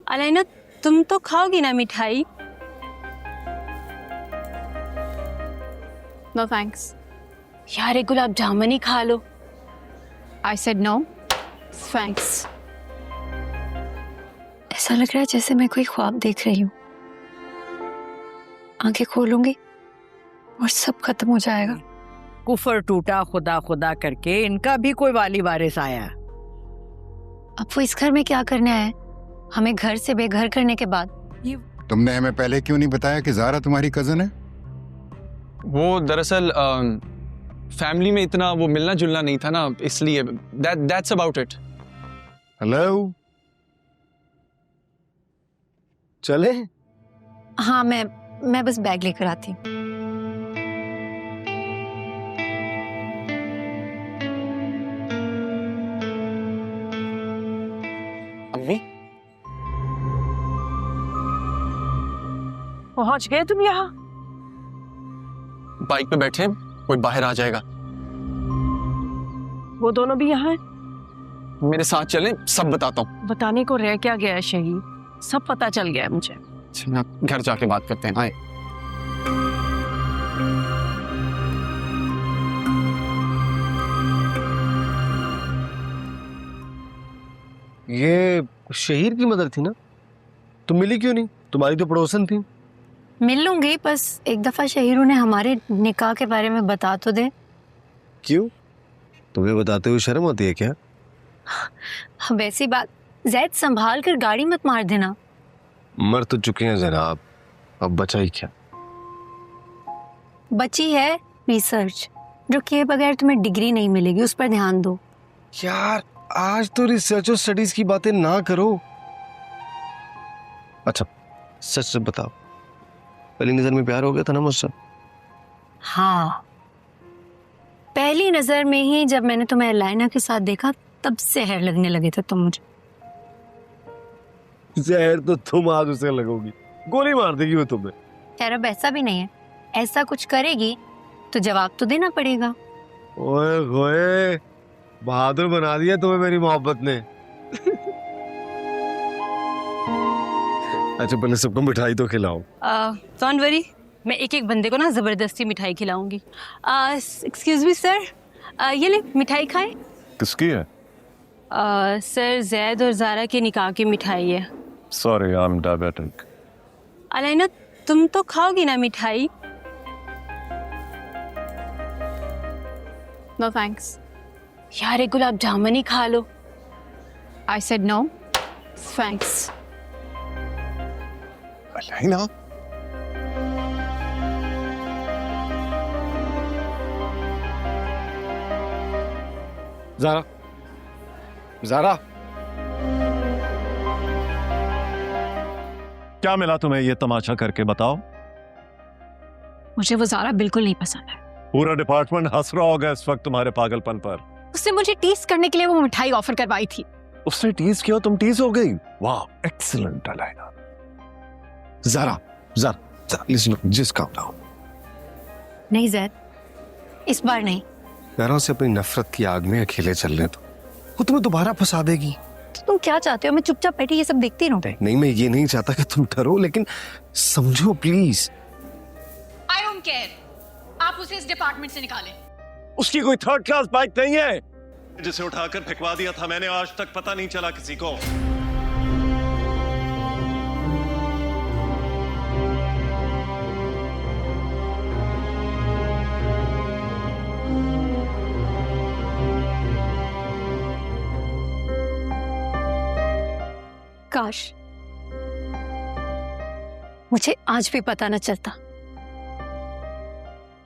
अलाइना, तुम तो खाओगी ना मिठाई? No thanks. यार एक गुलाब जामुन ही खा लो। I said no thanks. ऐसा लग रहा है जैसे मैं कोई ख्वाब देख रही हूँ। आंखें खोलूंगी और सब खत्म हो जाएगा। कुफर टूटा खुदा खुदा करके, इनका भी कोई वाली वारिस आया। अब वो इस घर में क्या करने आए? हमें घर से बेघर करने के बाद। तुमने हमें पहले क्यों नहीं बताया कि ज़ारा तुम्हारी कजन है? वो दरअसल फैमिली में इतना वो मिलना जुलना नहीं था ना, इसलिए that's about it। हेलो, चले? हाँ, मैं बस बैग लेकर आती हूँ। अम्मी, पहुंच गए तुम यहाँ? बाइक पे बैठे हैं, कोई बाहर आ जाएगा। वो दोनों भी यहाँ हैं? मेरे साथ चलें, सब बताता हूँ। बताने को रह क्या गया है शहीद, सब पता चल गया है मुझे। अच्छा, घर जाके बात करते हैं। आए। ये शहीर की मदर थी ना? तुम मिली क्यों नहीं? तुम्हारी तो पड़ोसन थी। मिल लूंगी, बस एक दफा शहीरों ने हमारे निकाह के बारे में बता तो दे। क्यों? तुम्हें बताते हुए शर्म आती है क्या? वैसी बात, जैद संभाल कर गाड़ी मत मार देना। मर तो चुके हैं जनाब, अब बचा ही क्या? बची है रिसर्च, जो किए बगैर तुम्हें डिग्री नहीं मिलेगी, उस पर ध्यान दो। यार आज तो रिसर्च और स्टडीज की बातें ना करो। अच्छा सच से बताओ, पहली नजर में प्यार हो गया था ना मुझसे? हाँ, पहली नजर में ही जब मैंने तुम्हें अलाइना के साथ देखा, तब जहर लगने लगे थे तुम मुझे। जहर तो तुम आज उसे लगोगी, गोली मार देगी वो तुम्हें। खैर अब ऐसा भी नहीं है, ऐसा कुछ करेगी तो जवाब तो देना पड़ेगा। ओए होए, बहादुर बना दिया तुम्हें मेरी मोहब्बत ने। अच्छा पहले सबको मिठाई तो खिलाओ। डोंट वरी, मैं एक एक बंदे को ना जबरदस्ती मिठाई खिलाऊंगी। एक्सक्यूज मी सर, ये ले मिठाई खाएं। किसकी है? सर जैद और ज़ारा के निकाह की मिठाई है। Sorry, I am diabetic. Alaina, तुम तो खाओगी ना मिठाई? No thanks. यार एक गुलाब जामुन ही खा लो। I said no thanks. Alaina, Zara, Zara, क्या मिला तुम्हें ये तमाशा करके, बताओ। मुझे वो ज़ारा बिल्कुल नहीं पसंद है। पूरा डिपार्टमेंट हंस रहा होगा इस वक्त तुम्हारे पागलपन पर। उसने मुझे टीज करने के लिए वो मिठाई ऑफर करवाई थी। उसने टीज किया, तुम टीज हो गई। वाह, excellent Alaina. Zara, Zara, Zara, listen, just calm down. नहीं जैद, इस बार नहीं। यारों से अपनी नफरत की आग में अकेले चलने दो, वो तुम्हें दोबारा फंसा देगी। तो तुम क्या चाहते हो? मैं चुपचाप बैठी ये सब देखती रहूं? नहीं, मैं ये नहीं चाहता कि तुम डरो, लेकिन समझो प्लीज। आई डोंट केयर, आप उसे इस डिपार्टमेंट से निकालें। उसकी कोई थर्ड क्लास बाइक नहीं है जिसे उठाकर फेंकवा दिया था मैंने, आज तक पता नहीं चला किसी को। काश मुझे आज भी पता न चलता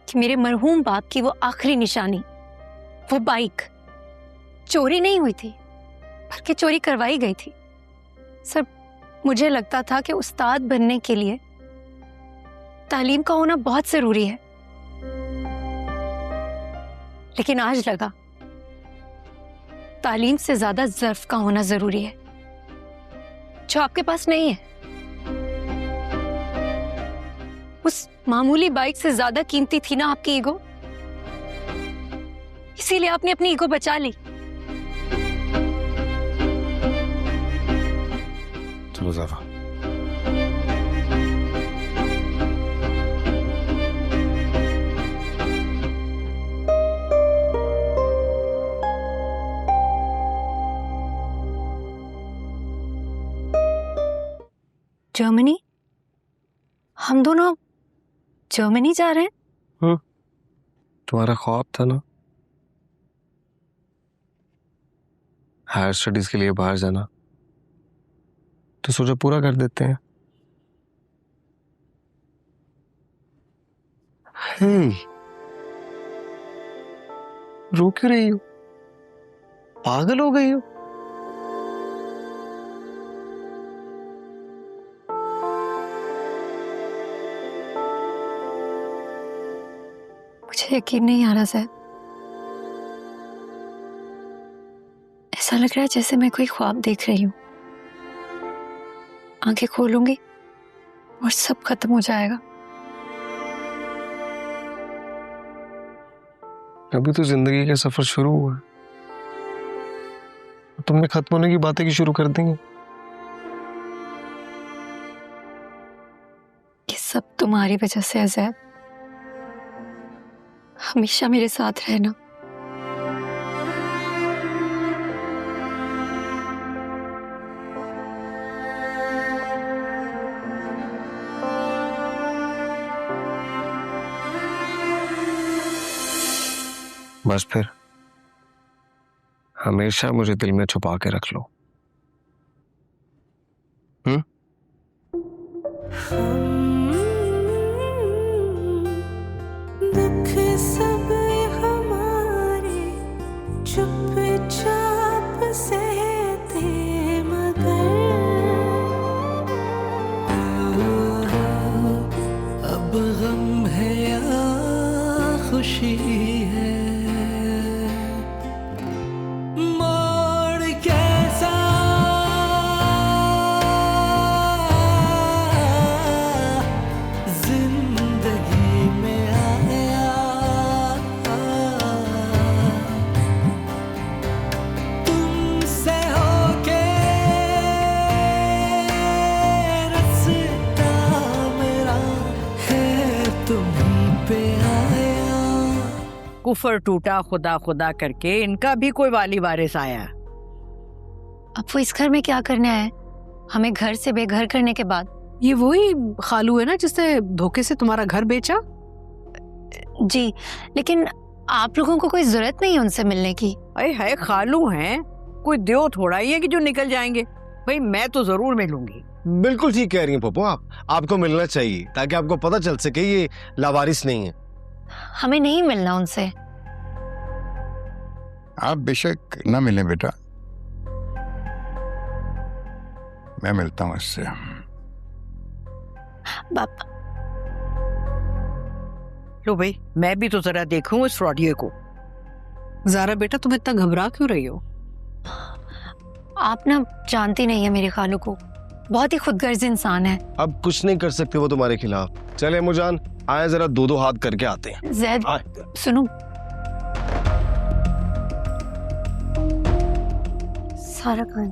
कि मेरे मरहूम बाप की वो आखिरी निशानी, वो बाइक चोरी नहीं हुई थी, बल्कि चोरी करवाई गई थी। सर, मुझे लगता था कि उस्ताद बनने के लिए तालीम का होना बहुत जरूरी है, लेकिन आज लगा तालीम से ज्यादा ज़र्फ का होना जरूरी है, जो आपके पास नहीं है। उस मामूली बाइक से ज्यादा कीमती थी ना आपकी ईगो, इसीलिए आपने अपनी ईगो बचा ली। चलो ज़ारा। जर्मनी? हम दोनों जर्मनी जा रहे हैं? तुम्हारा ख्वाब था ना हायर स्टडीज के लिए बाहर जाना, तो सोचा पूरा कर देते हैं। रो क्यों रही हो? पागल हो गई हो? मुझे यकीन नहीं आ रहा सर। ऐसा लग रहा है जैसे मैं कोई ख्वाब देख रही हूँ। आंखें खोलूंगी और सब खत्म हो जाएगा। अभी तो जिंदगी का सफर शुरू हुआ है, तुमने खत्म होने की बातें की शुरू कर देंगे। ये सब तुम्हारी वजह से है ज़ैद। हमेशा मेरे साथ रहना। बस फिर हमेशा मुझे दिल में छुपा के रख लो। दुख सब हमारे चुपचाप सहते मगर अब गम है या खुशी है, मोड़ कैसा जिंदगी में आया, तुमसे होके रास्ता मेरा है तुम्हीं पे आया। कुफर टूटा खुदा खुदा करके इनका भी कोई वाली वारिस आया। अब वो इस घर में क्या करने आए? हमें घर से बेघर करने के बाद? ये वही खालू है ना जिसने धोखे से तुम्हारा घर बेचा? जी, लेकिन आप लोगों को कोई जरूरत नहीं है उनसे मिलने की। अरे है खालू हैं, कोई देव थोड़ा ही है कि जो निकल जाएंगे। भाई मैं तो जरूर मिलूंगी। बिल्कुल ठीक कह रही हैं पप्पू आप, आपको मिलना चाहिए ताकि आपको पता चल सके ये लावारिस नहीं है। हमें नहीं मिलना उनसे। आप बेशक ना मिलें बेटा, मैं मिलता हूँ इससे। पापा लो भाई मैं भी तो जरा देखूं इस फ्रॉडिये को। ज़ारा बेटा तुम इतना घबरा क्यों रही हो? आप ना जानती नहीं है मेरे खालू को, बहुत ही खुदगर्ज इंसान है। अब कुछ नहीं कर सकते वो तुम्हारे खिलाफ। चले मुजान आए जरा दो दो हाथ करके आते हैं। ज़ैद आए। सुनो, सारा खान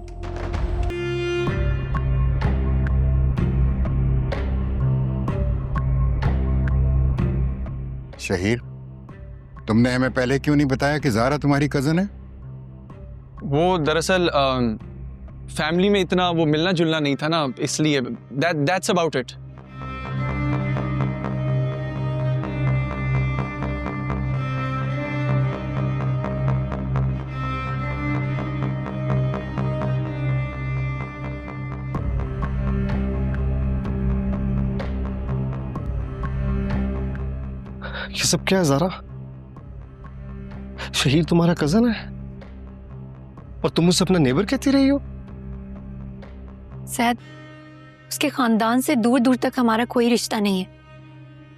शहीर, तुमने हमें पहले क्यों नहीं बताया कि ज़ारा तुम्हारी कजन है? वो दरअसल फैमिली में इतना वो मिलना जुलना नहीं था ना, इसलिए that's about it. ये सब क्या है ज़ारा? शहीर तुम्हारा कजन है और तुम उसे अपना नेबर कहती रही हो? ज़ैद, उसके खानदान से दूर दूर तक हमारा कोई रिश्ता नहीं है।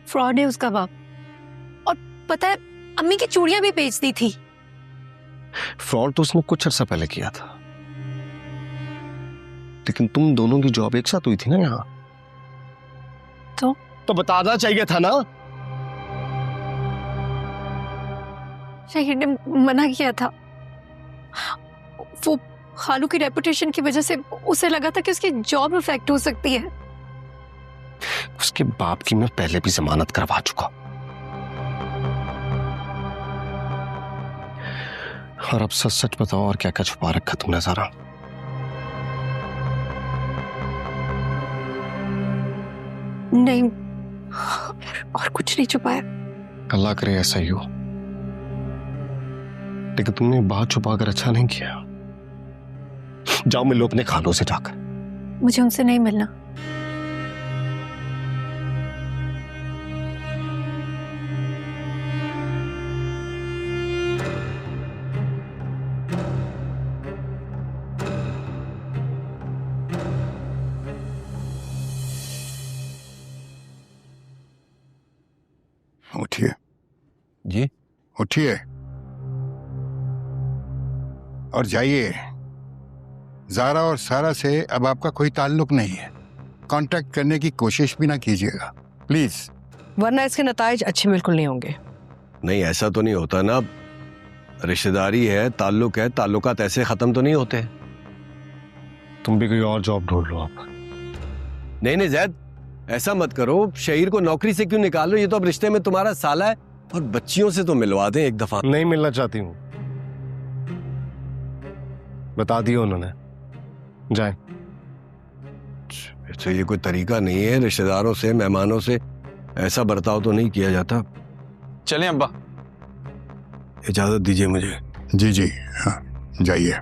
फ्रॉड है उसका बाप। और पता है अम्मी की चूड़ियां भी बेच दी थी। फ्रॉड तो उसने कुछ अर्सा पहले किया था, लेकिन तुम दोनों की जॉब एक साथ हुई थी ना यहाँ, तो बताना चाहिए था ना। शहीद ने मना किया था। वो खालू की रेपुटेशन की वजह से उसे लगा था कि उसकी जॉब इफेक्ट हो सकती है। उसके बाप की मैं पहले भी जमानत करवा चुका, और अब सच सच बताओ और क्या क्या छुपा रखा तुमने ज़ारा? नहीं, और कुछ नहीं छुपाया। अल्लाह करे ऐसा ही हो, लेकिन तुमने बात छुपा कर अच्छा नहीं किया। जाओ मिलो अपने खालों से जाकर। मुझे उनसे नहीं मिलना। उठिए जी। उठिए और जाइए। ज़ारा और सारा से अब आपका कोई ताल्लुक नहीं है। कांटेक्ट करने की कोशिश भी ना कीजिएगा प्लीज। वरना इसके नताइज अच्छे बिल्कुल नहीं होंगे। नहीं ऐसा तो नहीं होता ना, रिश्तेदारी है, ताल्लुक है, ताल्लुकात ऐसे खत्म तो नहीं होते। तुम भी कोई और जॉब ढूंढ लो आप। नहीं नहीं जैद, ऐसा मत करो। शहीर को नौकरी से क्यों निकालो? ये तो अब रिश्ते में तुम्हारा साला है, और बच्चियों से तो मिलवा दें एक दफा। नहीं मिलना चाहती हूँ, बता दिया उन्होंने। जाए। तो ये कोई तरीका नहीं है, रिश्तेदारों से मेहमानों से ऐसा बर्ताव तो नहीं किया जाता। चलें अब्बा। इजाजत दीजिए मुझे। जी जी हाँ, जाइए।